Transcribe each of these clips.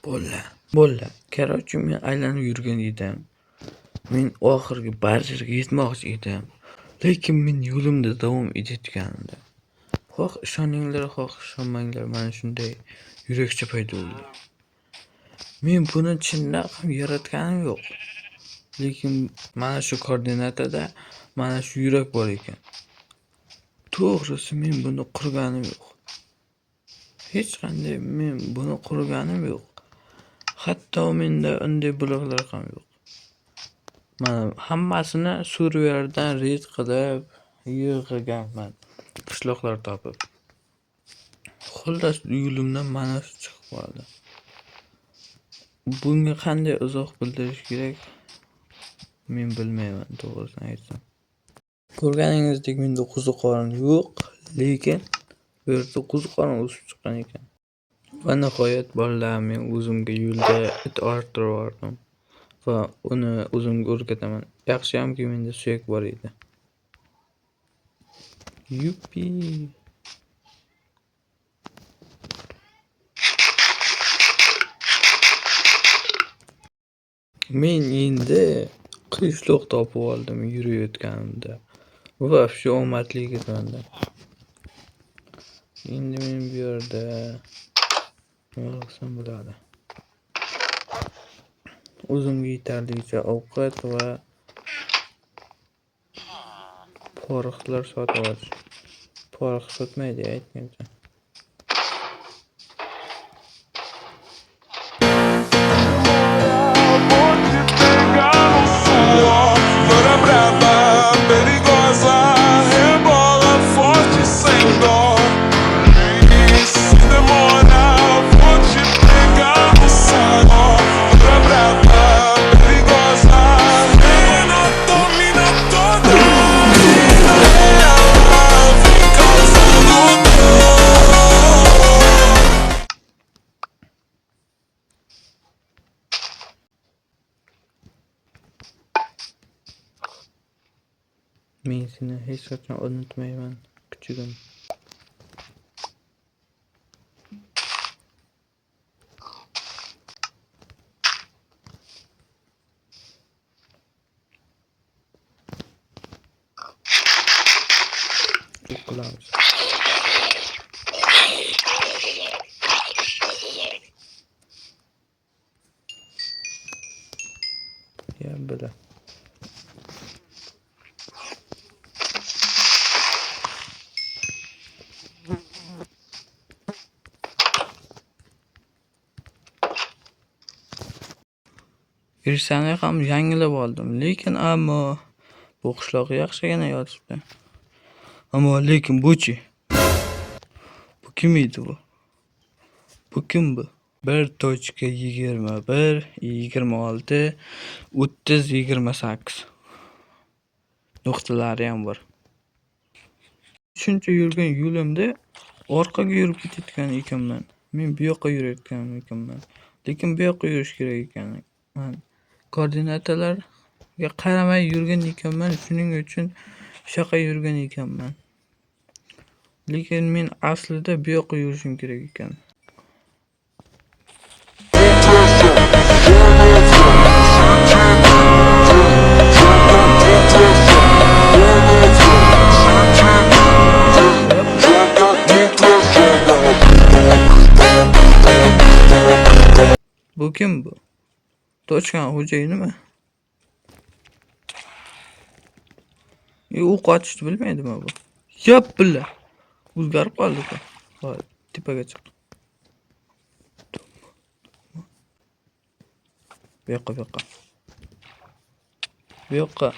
Bo'ldi. Короче, men aylanib yurgan edim. Men oxirgi barchaga yetmoqchi edim. Lekin men yo'limda davom etayotganimda. Xoh ishoninglar, xoh ishonmanglar, mana shunday yurakcha paydo bo'ldi. Men buni chindan ham yaratganim yo'q. Lekin mana shu koordinatada mana shu yurak bor ekan. To'g'risi men buni qurganim yo'q. Hech qanday men buni qurganim yo'q. Hatto menda unday bloklar ham yo'q. Mana hammasini serverdan read qilib yig'ganman. Qishloqlar topib. Xullas yo'limdan mana shu chiqib qoldi. Bunga qanday izoh bildirish kerak? Men bilmayman, to'g'risini aytsam. Ko'rganingizdek menda qo'ziqorin yo'q, lekin bu yerda qo'ziqorin o'sib chiqqan ekan. Va nihoyat bolalar, men o'zimga yo'lda it orttirib yubordim va uni o'zimga o'rgataman. Yaxshiyamki menda suyak bor edi. Yuppi. Men endi qishloq topib oldim yurayotganimda. Vafshe omadli ketmanda. Endi men bu yerda nima qilsam bo'ladi? O'zimga yetarlicha ovqat va poroxlar sotib olish. Porox sotmaydi aytgancha. Men seni hech qachon unutmayman, kuchugim. Qilamiz. Ya bila. Irsani ham yangilab oldim, lekin ammo bu qishloq yaxshigina yotibdi. Ammo lekin bu-chi? Bu kim edi bu? Bu kim bu? 1.21, 26, 30, 28. Nuqtalari ham bor. Shuncha yurgan yo'limda orqaga yurib ketayotgan ekanman. Men bu yoqqa yurayotgan ekanman. Lekin bu yoqqa yurish kerak ekan. Men koordinatalarga qaramay yurgan ekanman. Shuning uchun shaqa yurgan ekanman. Lekin men aslida bu yoqqa yurishim kerak ekan. Bu kim bu? Tochkan xo'jayinimi? O'q otishni bilmaydimi bu? Yop billa. O'zgarib qoldi-ku. Voy, tepaga chiq. Bu yoqqa.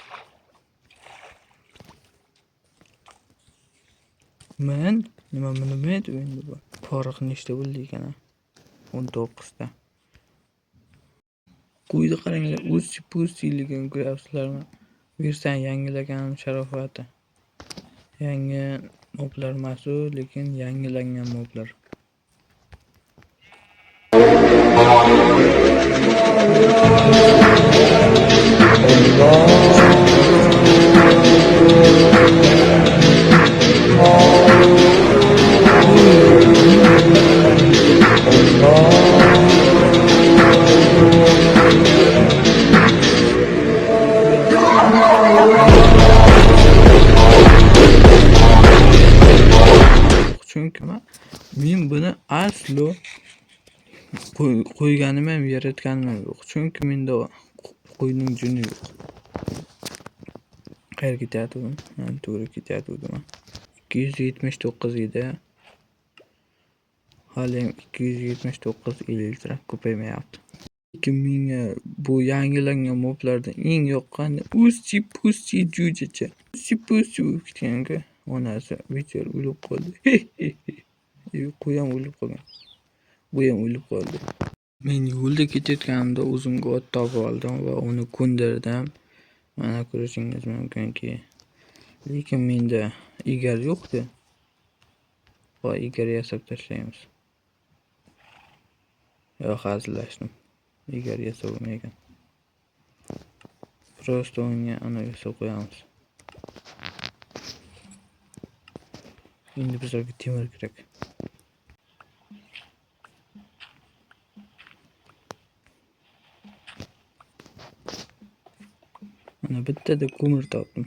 Men nima edi endi bu? Porox nechta bo'ldi ekan? 19 ta. Quyida qaranglar, o'zi-pusiligini ko'ryapsizlarmi? Virsan yangilaganim sharofati. Yangi moblar emas, lekin yangilangan moblar. Men buni aslo qo'yganim ham yaratganim ham yo'q. Chunki menda qo'yning juni yo'q. Qayerga ketyaptim? To'g'ri ketyaptimi? 279 edi. Hali ham 279 elektron ko'paymayapti. Lekin menga bu yangilangan moblardan eng yoqqani Usti jo'jacha. Usti bo'lib ketgan-ku. Onasi bichora o'lib qoldi. Qo'y ham o'lib qolgan. Bu ham o'lib qoldi. Men yo'lda ketayotganimda o'zimga ot topib oldim va uni ko'ndirdim. Mana ko'rishingiz mumkinki. Lekin menda egar yo'q-ku. Va egar yasab tashlaymiz. Yo'q, hazillashdim. Egar yasab bo'lmaydi. Prosta unga ana yasab qo'yamiz. Endi bizlarga temir kerak. Mana bittada ko'mir topdim.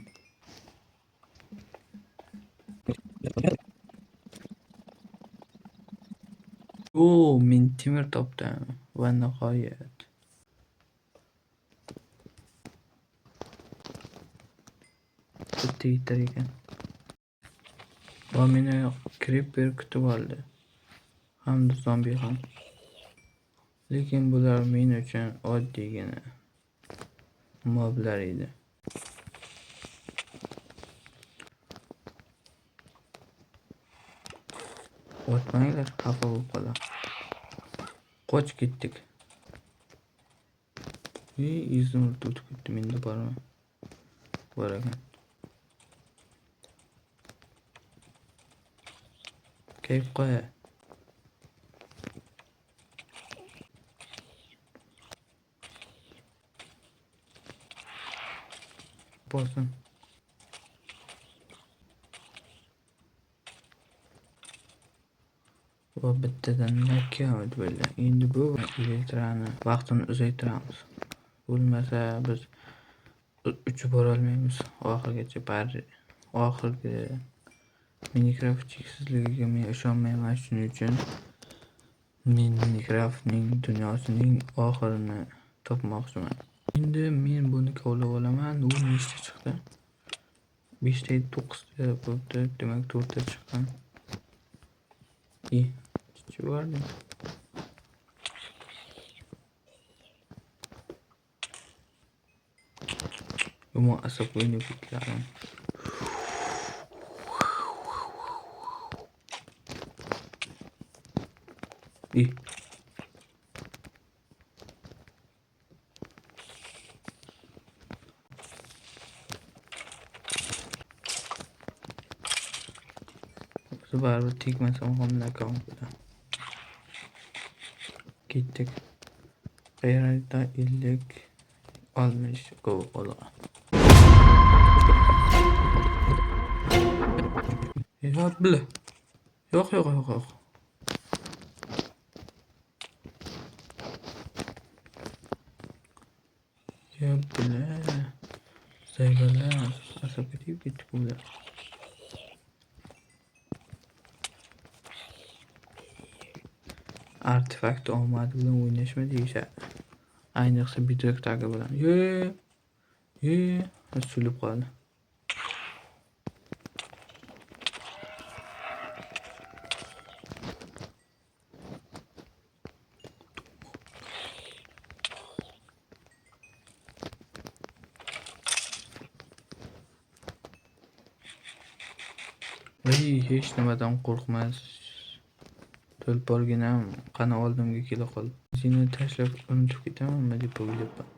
Men temir topdim. Va nihoyat. Bitta yetar ekan. Va meni creeper kutib oldi. Hamda zombi ham. Lekin bular men uchun oddiygina moblar edi. O'tmanglar, xafa bo'lib qoldim. Qoch ketdik. Izimni o'tib ketdi, menda bormi? Bor ekan. Kayf qo'ya. Bo'lsin. Va bittadan knockout bo'ldi. Endi bu elektrani vaqtini uzaytiramiz. Bo'lmasa biz uchib bora olmaymiz. Oxirgacha oxirgi Minecraft cheksizligiga men ishonmayman. Shuning uchun men Minecraftning dunyosining oxirini topmoqchiman. Endi men buni kovlab olaman. U nechta chiqdi? 5 ta 9 ta bo'ldi. Demak 4 ta chiqqan. Chivardim. Uma asap o'ynab ketlarim. Baribir tegmasam ham nakam bilan. Ketdik. Qayerda 50 60 qo'la. Yo'q bile. Yo'q. Yo'q bile. Saybalar asabga tegib ketdik ular. Artefakt omadi bilan o'ynashma deyishadi. Ayniqsa bidrakdagi bilan. Sulib qoldi. Hech nimadan qo'rqmas. Tulporginam qani oldimga kela qoldi. Seni tashlab unutib ketamanmi deb o'ylayapman.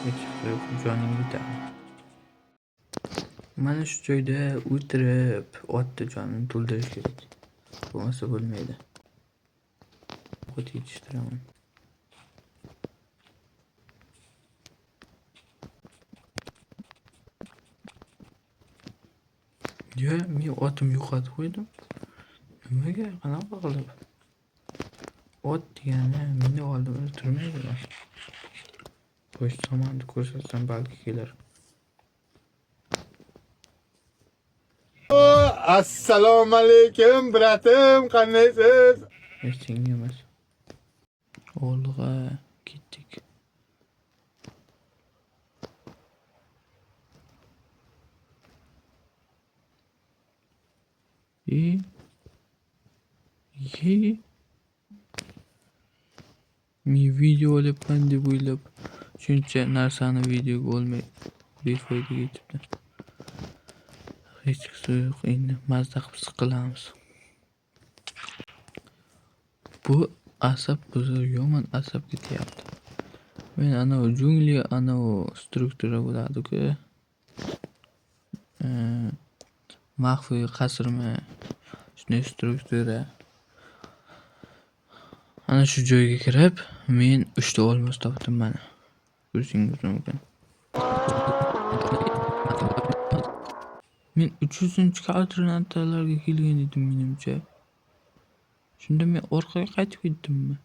Hech yo'q, joning yetadi. Mana shu joyda o'tirib, otni jonini to'ldirish kerak. Bo'lmasa bo'lmaydi. O't yetishtiraman. Men otim yo'qotib qo'ydim. Nimaga qanaqa qilib? Ot degani meni oldimda turmaydi. Qo'sh tomonni ko'rsatsam balki kelar. Assalomu alaykum, bratim, qandaysiz? Hech kim emas. Olg'a ketdik. Ye. Men video olyapman deb o'ylab shuncha narsani videoga olmay befoyda ketibdi. Hech qisi yo'q, endi mazza qilib siqilamiz. Bu asab bizni yomon asab ketyapti. Men anavi jungli anavi struktura bo'ladi-ku. Maxfiy qasrmi? Shunday struktura. Ana shu joyga kirib, men 3 ta olmos topdim mana. Ko'rishingiz mumkin. Men 300-koordinatalarga kelgan edim menimcha. Shunda men orqaga qaytib ketdimmi?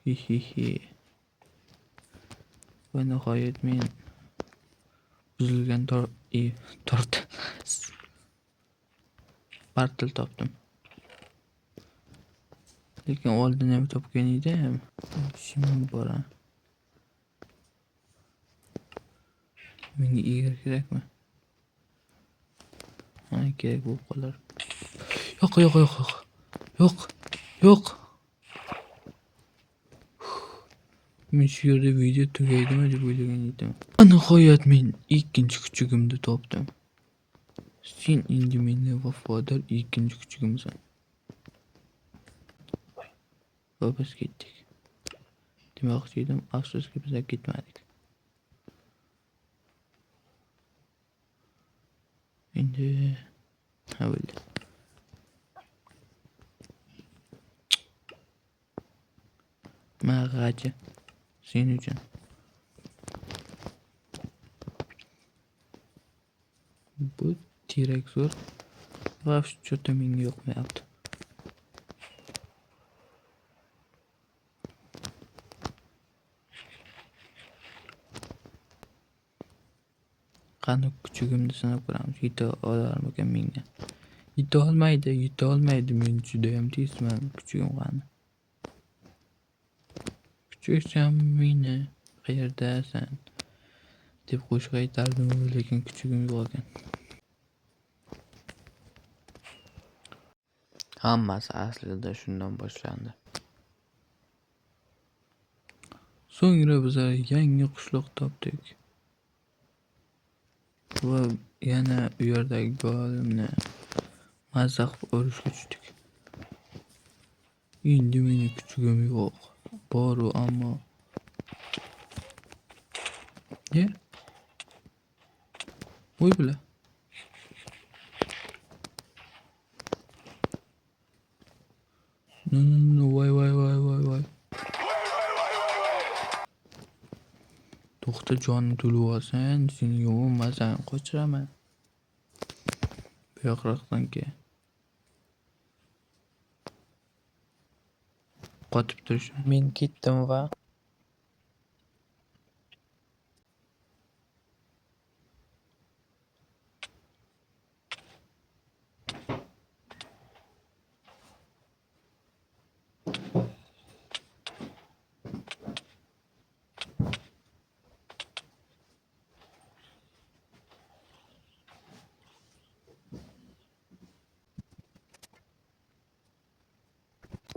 Hihihi. Va nihoyat men buzilgan tort bartil topdim. Lekin oldin ham topgan edim. Şimdi bora. Menga egri kerakmi? Ha, kerak bo'lib qolar. Yo'q. Men shu yerda video tugaydimi deb o'ylagan edim. Nihoyat men ikkinchi kuchugimni topdim. Sen endi menga vafodor ikkinchi kuchugimsan. Va biz ketdik. Demoqchi edim, afsuski biz ketmadik. Endi bo'ldi. Mag'achi sen uchun. Bu terak zo'r va cho'ta menga yoqmayapti. Qani kuchugimni sinab ko'ramiz. Yeta olarmikan menga? Yeta olmaydi. Men juda ham tezman. Kuchugim qani? Kuchugim meni qayerdasan? deb qo'shiq aytardim, lekin kuchugim yo'q ekan. Hammasi aslida shundan boshlandi. So'ngra biz yangi qishloq topdik. Va yana u yerdagi golimni mazza qilib urishga tushdik. Endi mening kuchugim yo'q. Boru ammo voy bila. No, voy. To'xta jonim to'lib olsan, seni yomon mazani qochiraman. Bu yoqroqdan ke. Qotib turish. Men ketdim va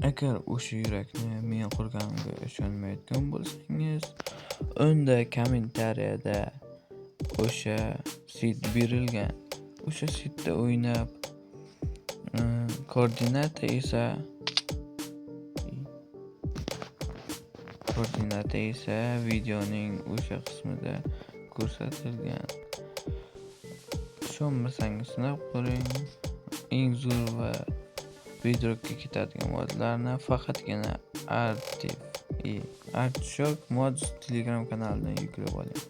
agar o'sha yurakni men qurganimga ishonmayotgan bo'lsangiz, unda kommentariyada o'sha sit berilgan. O'sha sitda o'ynab, koordinata esa videoning o'sha qismida ko'rsatilgan. Ishonmasangiz sinab ko'ring. Eng zo'r va bedrockga ketadigan modlarni faqatgina Artichoke Mods Telegram kanalidan yuklab oling.